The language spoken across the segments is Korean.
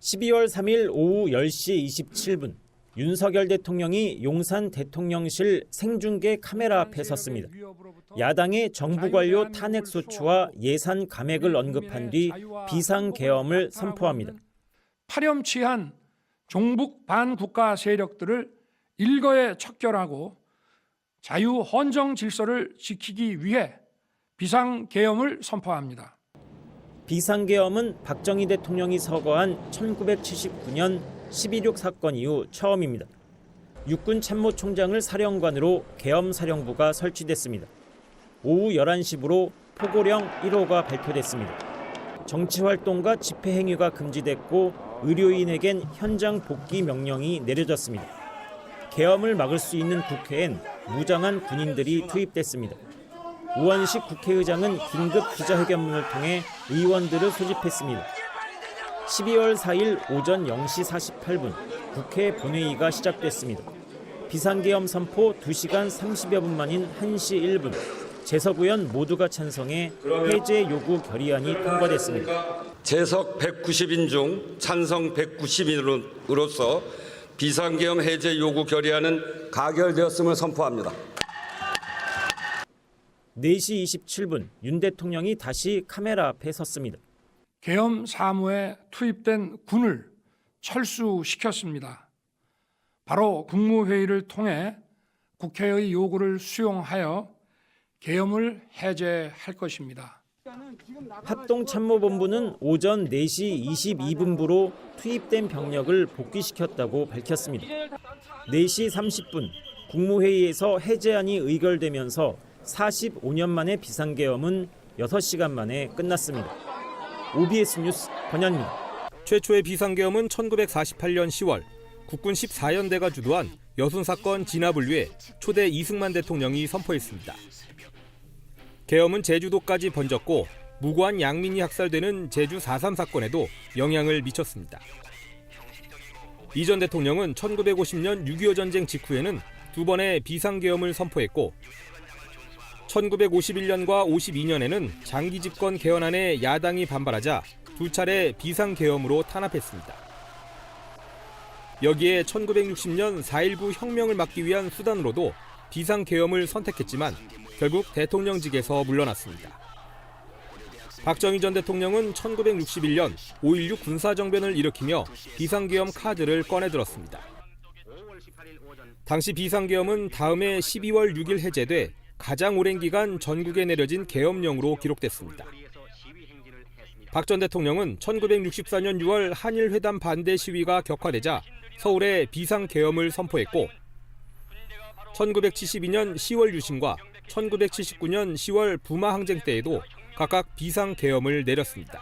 12월 3일 오후 10시 27분 윤석열 대통령이 용산 대통령실 생중계 카메라 앞에 섰습니다. 야당의 정부 관료 탄핵 소추와 예산 감액을 언급한 뒤 비상계엄을 선포합니다. 파렴치한 종북 반국가 세력들을 일거에 척결하고 자유 헌정 질서를 지키기 위해 비상계엄을 선포합니다. 비상계엄은 박정희 대통령이 서거한 1979년 12.6 사건 이후 처음입니다. 육군 참모총장을 사령관으로 계엄사령부가 설치됐습니다. 오후 11시부로 포고령 1호가 발표됐습니다. 정치활동과 집회행위가 금지됐고 의료인에겐 현장 복귀 명령이 내려졌습니다. 계엄을 막을 수 있는 국회엔 무장한 군인들이 투입됐습니다. 우원식 국회의장은 긴급 기자회견문을 통해 의원들을 소집했습니다. 12월 4일 오전 0시 48분 국회 본회의가 시작됐습니다. 비상계엄 선포 2시간 30여 분 만인 1시 1분 재석 의원 모두가 찬성해 해제 요구 결의안이 통과됐습니다. 재석 190인 중 찬성 190인으로서 비상계엄 해제 요구 결의안은 가결되었음을 선포합니다. 4시 27분 윤 대통령이 다시 카메라 앞에 섰습니다. 계엄 사무에 투입된 군을 철수시켰습니다. 바로 국무회의를 통해 국회의 요구를 수용하여 계엄을 해제할 것입니다. 합동참모본부는 오전 4시 22분부로 투입된 병력을 복귀시켰다고 밝혔습니다. 4시 30분 국무회의에서 해제안이 의결되면서 45년 만의 비상계엄은 6시간 만에 끝났습니다. OBS 뉴스 권현입니다. 최초의 비상계엄은 1948년 10월 국군 14연대가 주도한 여순사건 진압을 위해 초대 이승만 대통령이 선포했습니다. 계엄은 제주도까지 번졌고 무고한 양민이 학살되는 제주 4.3 사건에도 영향을 미쳤습니다. 이 전 대통령은 1950년 6.25 전쟁 직후에는 2번의 비상계엄을 선포했고 1951년과 52년에는 장기 집권 개헌안에 야당이 반발하자 2차례 비상계엄으로 탄압했습니다. 여기에 1960년 4.19 혁명을 막기 위한 수단으로도 비상계엄을 선택했지만 결국 대통령직에서 물러났습니다. 박정희 전 대통령은 1961년 5.16 군사정변을 일으키며 비상계엄 카드를 꺼내들었습니다. 당시 비상계엄은 다음해 12월 6일 해제돼 가장 오랜 기간 전국에 내려진 계엄령으로 기록됐습니다. 박 전 대통령은 1964년 6월 한일회담 반대 시위가 격화되자 서울에 비상계엄을 선포했고 1972년 10월 유신과 1979년 10월 부마 항쟁 때에도 각각 비상계엄을 내렸습니다.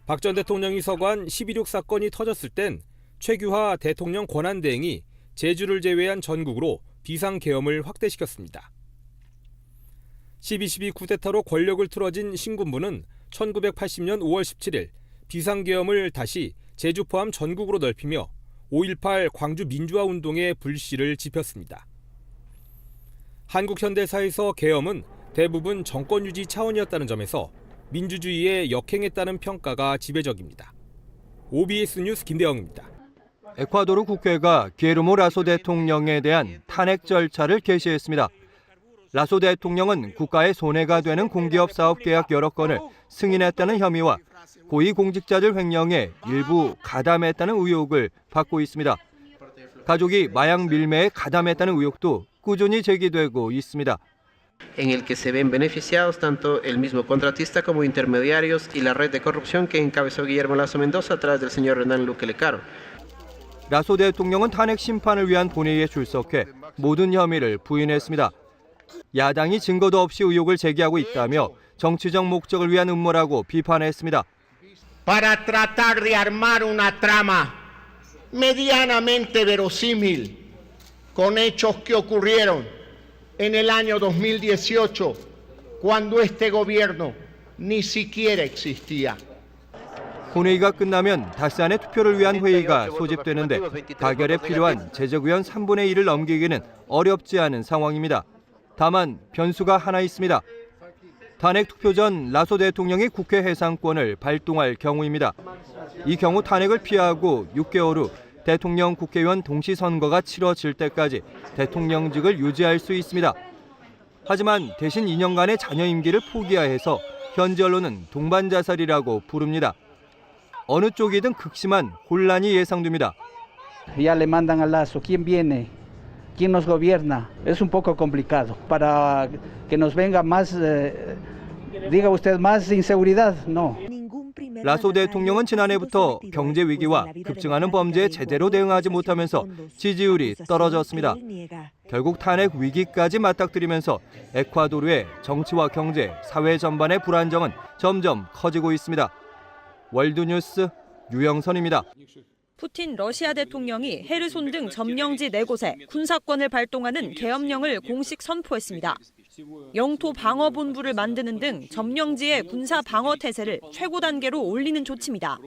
박 전 대통령이 서거한 12.6 사건이 터졌을 땐 최규하 대통령 권한대행이 제주를 제외한 전국으로 비상계엄을 확대시켰습니다. 12.12 쿠데타로 권력을 틀어진 신군부는 1980년 5월 17일 비상계엄을 다시 제주 포함 전국으로 넓히며 5.18 광주 민주화운동의 불씨를 지폈습니다. 한국 현대사에서 계엄은 대부분 정권 유지 차원이었다는 점에서 민주주의에 역행했다는 평가가 지배적입니다. OBS 뉴스 김대영입니다. 에콰도르 국회가 게르모 라소 대통령에 대한 탄핵 절차를 개시했습니다. 라소 대통령은 국가의 손해가 되는 공기업 사업 계약 여러 건을 승인했다는 혐의와 고위공직자들 횡령에 일부 가담했다는 의혹을 받고 있습니다. 가족이 마약 밀매에 가담했다는 의혹도 꾸준히 제기되고 있습니다. en el que se ven beneficiados tanto el mismo contratista como intermediarios y la red de corrupción que encabezó Guillermo Lasso Mendoza a través del señor Hernán Luque Lecaro. 라소 대통령은 탄핵 심판을 위한 본회의에 출석해 모든 혐의를 부인했습니다. 야당이 증거도 없이 의혹을 제기하고 있다며 정치적 목적을 위한 음모라고 비판했습니다. Para tratar de armar una trama medianamente verosímil con hechos que ocurrieron en el año 2018, cuando este gobierno ni siquiera existía. 본회의가 끝나면 닷새안의 투표를 위한 회의가 소집되는데 가결에 필요한 재적의원 3분의 1을 넘기기는 어렵지 않은 상황입니다. 다만 변수가 하나 있습니다. 탄핵 투표 전 라소 대통령이 국회 해상권을 발동할 경우입니다. 이 경우 탄핵을 피하고 6개월 후 대통령 국회의원 동시 선거가 치러질 때까지 대통령직을 유지할 수 있습니다. 하지만 대신 2년간의 자녀 임기를 포기해야 해서 현지 언론은 동반자살이라고 부릅니다. 어느 쪽이든 극심한 혼란이 예상됩니다. Ya le mandan a Lazo, ¿quién viene? ¿Quién nos gobierna? Es un poco complicado. Para que nos venga más, diga usted, más inseguridad, no. 라소 대통령은 지난해부터 경제 위기와 급증하는 범죄에 제대로 대응하지 못하면서 지지율이 떨어졌습니다. 결국 탄핵 위기까지 맞닥뜨리면서 에콰도르의 정치와 경제, 사회 전반의 불안정은 점점 커지고 있습니다. 월드뉴스 유영선입니다. 푸틴 러시아 대통령이 헤르손 등 점령지 4곳에 군사권을 발동하는 계엄령을 공식 선포했습니다. 영토 방어 본부를 만드는 등 점령지의 군사 방어 태세를 최고 단계로 올리는 조치입니다.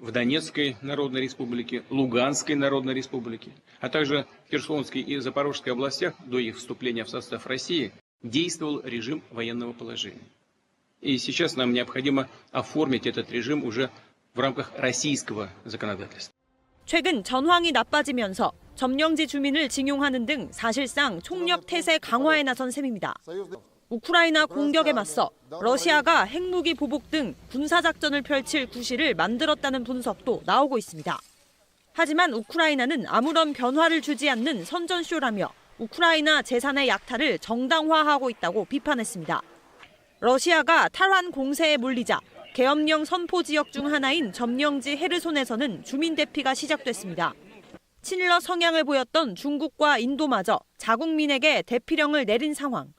В Донецкой Народной Республике, Луганской Народной Республике, а также Херсонской и Запорожской областях до их вступления в состав России действовал режим военного положения. И сейчас нам необходимо оформить этот режим уже в рамках российского законодательства. 최근 전황이 나빠지면서 점령지 주민을 징용하는 등 사실상 총력 태세 강화에 나선 셈입니다. 우크라이나 공격에 맞서 러시아가 핵무기 보복 등 군사작전을 펼칠 구실을 만들었다는 분석도 나오고 있습니다. 하지만 우크라이나는 아무런 변화를 주지 않는 선전쇼라며 우크라이나 재산의 약탈을 정당화하고 있다고 비판했습니다. 러시아가 탈환 공세에 몰리자 계엄령 선포 지역 중 하나인 점령지 헤르손에서는 주민 대피가 시작됐습니다. 친러 성향을 보였던 중국과 인도마저 자국민에게 대피령을 내린 상황.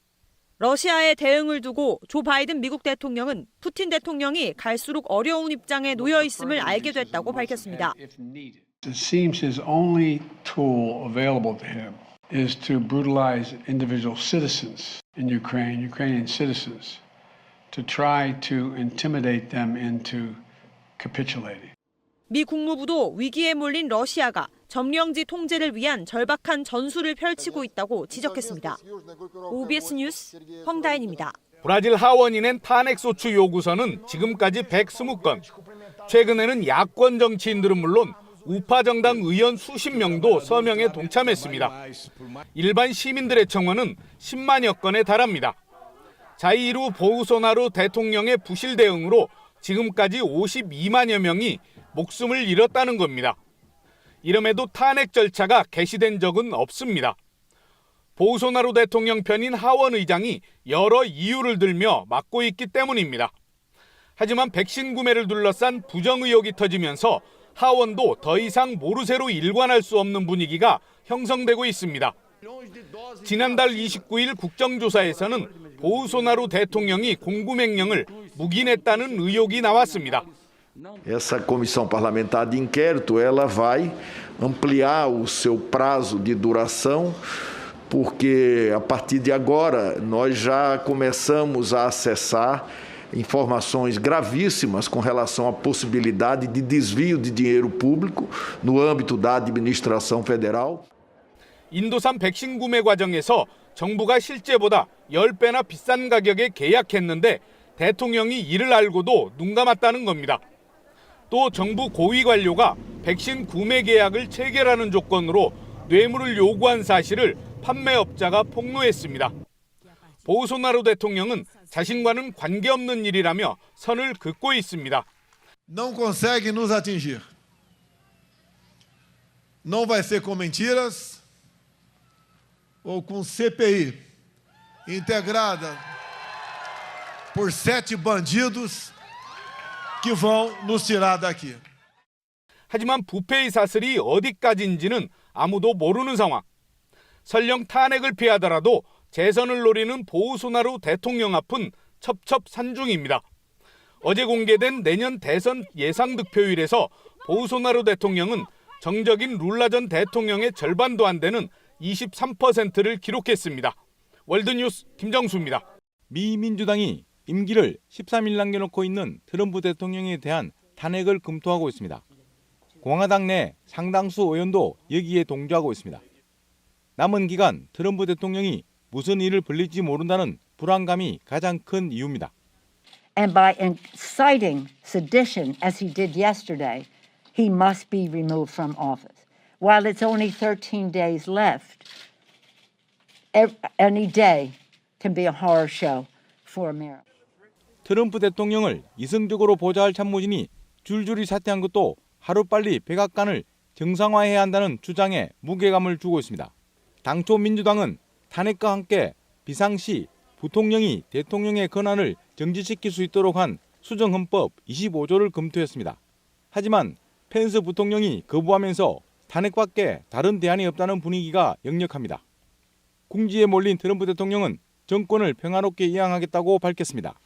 러시아의 대응을 두고 조 바이든 미국 대통령은 푸틴 대통령이 갈수록 어려운 입장에 놓여 있음을 알게 됐다고 밝혔습니다. It seems his only tool available to him is to brutalize individual citizens in Ukraine, Ukrainian citizens, to try to intimidate them into capitulating. 미 국무부도 위기에 몰린 러시아가 점령지 통제를 위한 절박한 전술을 펼치고 있다고 지적했습니다. OBS 뉴스 황다인입니다. 브라질 하원이 낸 탄핵소추 요구서는 지금까지 120건. 최근에는 야권 정치인들은 물론 우파 정당 의원 수십 명도 서명에 동참했습니다. 일반 시민들의 청원은 10만여 건에 달합니다. 자이루 보우소나루 대통령의 부실 대응으로 지금까지 52만여 명이 목숨을 잃었다는 겁니다. 이름에도 탄핵 절차가 개시된 적은 없습니다. 보우소나루 대통령 편인 하원 의장이 여러 이유를 들며 막고 있기 때문입니다. 하지만 백신 구매를 둘러싼 부정 의혹이 터지면서 하원도 더 이상 모르쇠로 일관할 수 없는 분위기가 형성되고 있습니다. 지난달 29일 국정조사에서는 보우소나루 대통령이 공구명령을 묵인했다는 의혹이 나왔습니다. Essa comissão parlamentar de inquérito, ela vai ampliar o seu prazo de duração, porque a partir de agora nós já começamos a acessar informações gravíssimas com relação à possibilidade de desvio de dinheiro público no âmbito da administração federal. 인도산 백신 구매 과정에서 정부가 실제보다 10배나 비싼 가격에 계약했는데 대통령이 이를 알고도 눈 감았다는 겁니다. 또 정부 고위 관료가 백신 구매 계약을 체결하는 조건으로 뇌물을 요구한 사실을 판매업자가 폭로했습니다. 보우소나루 대통령은 자신과는 관계없는 일이라며 선을 긋고 있습니다. Não consegue nos atingir. Não vai ser com mentiras ou com CPI integrada por 7 bandidos que vão nos tirar daqui. 하지만 부패의 사슬이 어디까지인지는 아무도 모르는 상황. 설령 탄핵을 피하더라도 재선을 노리는 보우소나루 대통령 앞은 첩첩산중입니다. 어제 공개된 내년 대선 예상 득표율에서 보우소나루 대통령은 정적인 룰라 전 대통령의 절반도 안 되는 23%를 기록했습니다. 월드뉴스 김정수입니다. 미 민주당이 임기를 13일 남겨놓고 있는 트럼프 대통령에 대한 탄핵을 검토하고 있습니다. 공화당 내 상당수 의원도 여기에 동조하고 있습니다. 남은 기간 트럼프 대통령이 무슨 일을 벌일지 모른다는 불안감이 가장 큰 이유입니다. And by inciting sedition as he did yesterday, he must be removed from office. While it's only 13 days left, any day can be a horror show for America. 트럼프 대통령을 이성적으로 보좌할 참모진이 줄줄이 사퇴한 것도 하루빨리 백악관을 정상화해야 한다는 주장에 무게감을 주고 있습니다. 당초 민주당은 탄핵과 함께 비상시 부통령이 대통령의 권한을 정지시킬 수 있도록 한 수정헌법 25조를 검토했습니다. 하지만 펜스 부통령이 거부하면서 탄핵밖에 다른 대안이 없다는 분위기가 역력합니다. 궁지에 몰린 트럼프 대통령은 정권을 평화롭게 이양하겠다고 밝혔습니다.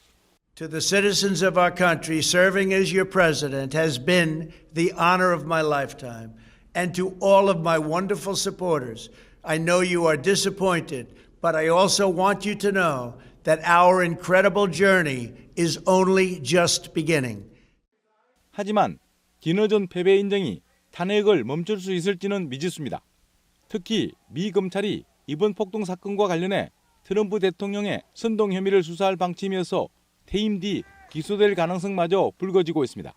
To the citizens of our country, serving as your president has been the honor of my lifetime. And to all of my wonderful supporters, I know you are disappointed, but I also want you to know that our incredible journey is only just beginning. 하지만 김어준 패배 인정이 탄핵을 멈출 수 있을지는 미지수입니다. 특히 미 검찰이 이번 폭동 사건과 관련해 트럼프 대통령의 선동 혐의를 수사할 방침이어서 퇴임 뒤 기소될 가능성마저 불거지고 있습니다.